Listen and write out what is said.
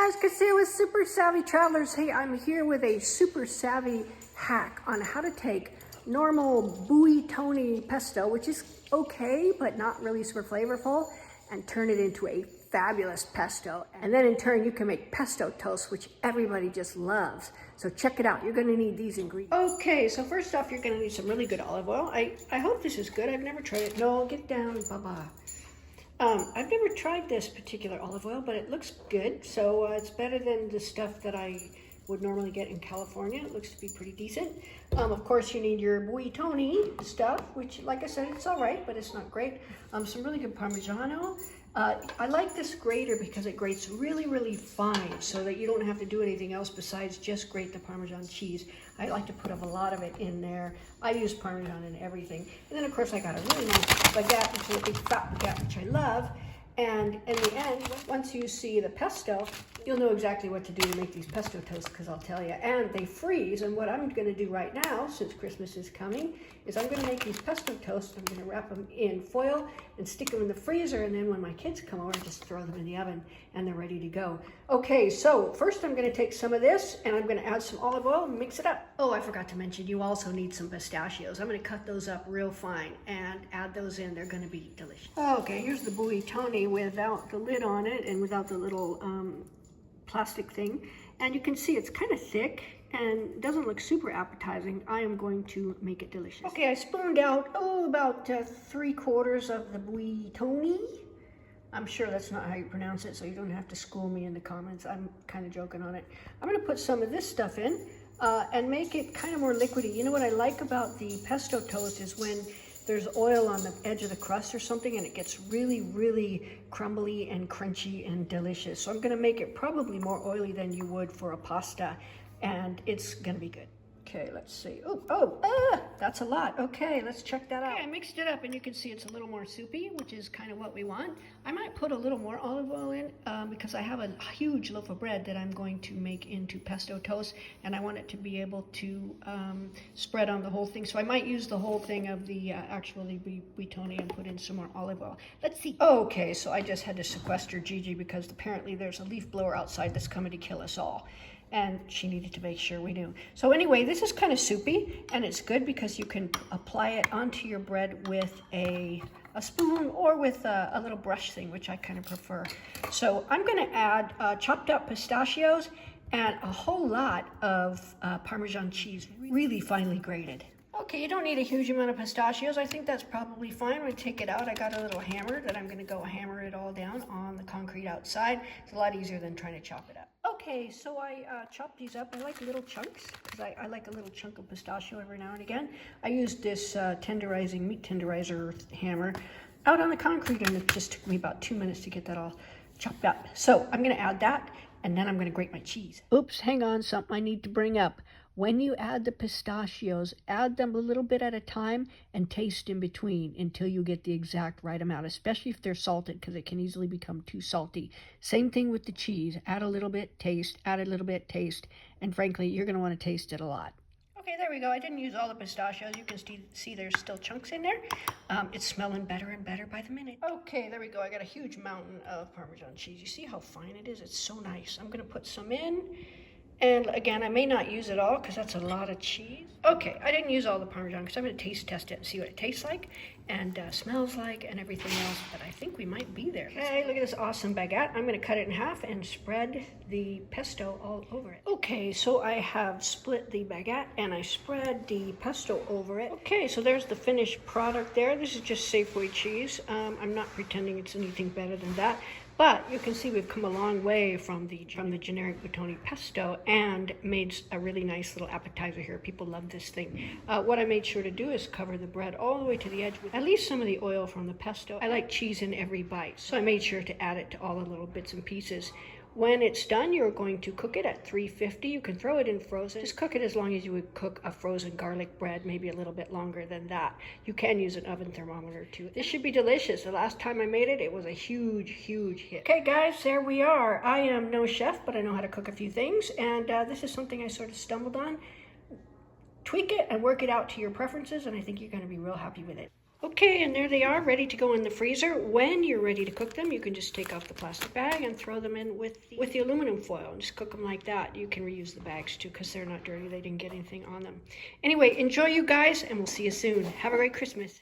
guys, Casey with Super Savvy Travelers. Hey, I'm here with a super savvy hack on how to take normal buoy Tony pesto, which is okay, but not really super flavorful, and turn it into a fabulous pesto. And then in turn, you can make pesto toast, which everybody just loves. So check it out. You're gonna need these ingredients. Okay, so first off, you're gonna need some really good olive oil. I hope this is good. I've never tried it. No, get down, bye-bye. I've never tried this particular olive oil, but it looks good. So it's better than the stuff that I would normally get in California. It looks to be pretty decent. Of course, you need your buoy Tony stuff, which, like I said, it's all right, but it's not great. Some really good Parmigiano. I like this grater because it grates really, really fine so that you don't have to do anything else besides just grate the Parmesan cheese. I like to put a lot of it in there. I use Parmesan in everything. And then, of course, I got a really nice baguette, which is a big fat baguette, which I love. And in the end, once you see the pesto, you'll know exactly what to do to make these pesto toasts, because I'll tell you. And they freeze, and what I'm going to do right now, since Christmas is coming, is I'm going to make these pesto toasts. I'm going to wrap them in foil and stick them in the freezer, and then when my kids come over, just throw them in the oven, and they're ready to go. Okay, so first I'm going to take some of this, and I'm going to add some olive oil and mix it up. Oh, I forgot to mention, you also need some pistachios. I'm going to cut those up real fine and add those in. They're going to be delicious. Okay, here's the buoy Tony without the lid on it and without the little plastic thing, and you can see it's kind of thick and doesn't look super appetizing. I am going to make it delicious. Okay, I spooned out about 3/4 of the buoy Tony. I'm sure that's not how you pronounce it, so you don't have to school me in the comments. I'm kind of joking on it. I'm going to put some of this stuff in and make it kind of more liquidy. You know what I like about the pesto toast is when there's oil on the edge of the crust or something, and it gets really, really crumbly and crunchy and delicious. So I'm going to make it probably more oily than you would for a pasta, and it's going to be good. Okay, let's see. That's a lot. Okay, let's check that out. Okay, I mixed it up, and you can see it's a little more soupy, which is kind of what we want. I might put a little more olive oil in because I have a huge loaf of bread that I'm going to make into pesto toast, and I want it to be able to spread on the whole thing. So I might use the whole thing of the actually buitoni and put in some more olive oil. Let's see. Okay, so I just had to sequester Gigi because apparently there's a leaf blower outside that's coming to kill us all. And she needed to make sure we knew. So anyway, this is kind of soupy, and it's good because you can apply it onto your bread with a spoon or with a little brush thing, which I kind of prefer. So I'm going to add chopped up pistachios and a whole lot of Parmesan cheese, really finely grated. Okay, you don't need a huge amount of pistachios. I think that's probably fine. I'm going to take it out. I got a little hammer that I'm going to go hammer it all down on the concrete outside. It's a lot easier than trying to chop it up. Okay, so I chopped these up. I like little chunks because I like a little chunk of pistachio every now and again. I used this meat tenderizer hammer out on the concrete, and it just took me about 2 minutes to get that all chopped up. So I'm going to add that, and then I'm going to grate my cheese. Oops, hang on, something I need to bring up. When you add the pistachios, add them a little bit at a time and taste in between until you get the exact right amount, especially if they're salted, because it can easily become too salty. Same thing with the cheese. Add a little bit, taste, add a little bit, taste, and frankly, you're going to want to taste it a lot. Okay, there we go. I didn't use all the pistachios. You can see there's still chunks in there. It's smelling better and better by the minute. Okay, there we go. I got a huge mountain of Parmesan cheese. You see how fine it is? It's so nice. I'm going to put some in. And again, I may not use it all because that's a lot of cheese. Okay, I didn't use all the Parmesan because I'm going to taste test it and see what it tastes like and smells like and everything else, but I think we might be there. Okay, look at this awesome baguette. I'm going to cut it in half and spread the pesto all over it. Okay, so I have split the baguette and I spread the pesto over it. Okay, so there's the finished product there. This is just Safeway cheese. I'm not pretending it's anything better than that. But you can see we've come a long way from the generic buitoni pesto and made a really nice little appetizer here. People love this thing. What I made sure to do is cover the bread all the way to the edge with at least some of the oil from the pesto. I like cheese in every bite, so I made sure to add it to all the little bits and pieces. When it's done, you're going to cook it at 350. You can throw it in frozen. Just cook it as long as you would cook a frozen garlic bread, maybe a little bit longer than that. You can use an oven thermometer too. This should be delicious. The last time I made it, it was a huge, huge hit. Okay guys, there we are. I am no chef, but I know how to cook a few things, and this is something I sort of stumbled on. Tweak it and work it out to your preferences, and I think you're going to be real happy with it. Okay, and there they are, ready to go in the freezer. When you're ready to cook them, you can just take off the plastic bag and throw them in with the aluminum foil and just cook them like that. You can reuse the bags too because they're not dirty. They didn't get anything on them. Anyway, enjoy you guys, and we'll see you soon. Have a great Christmas.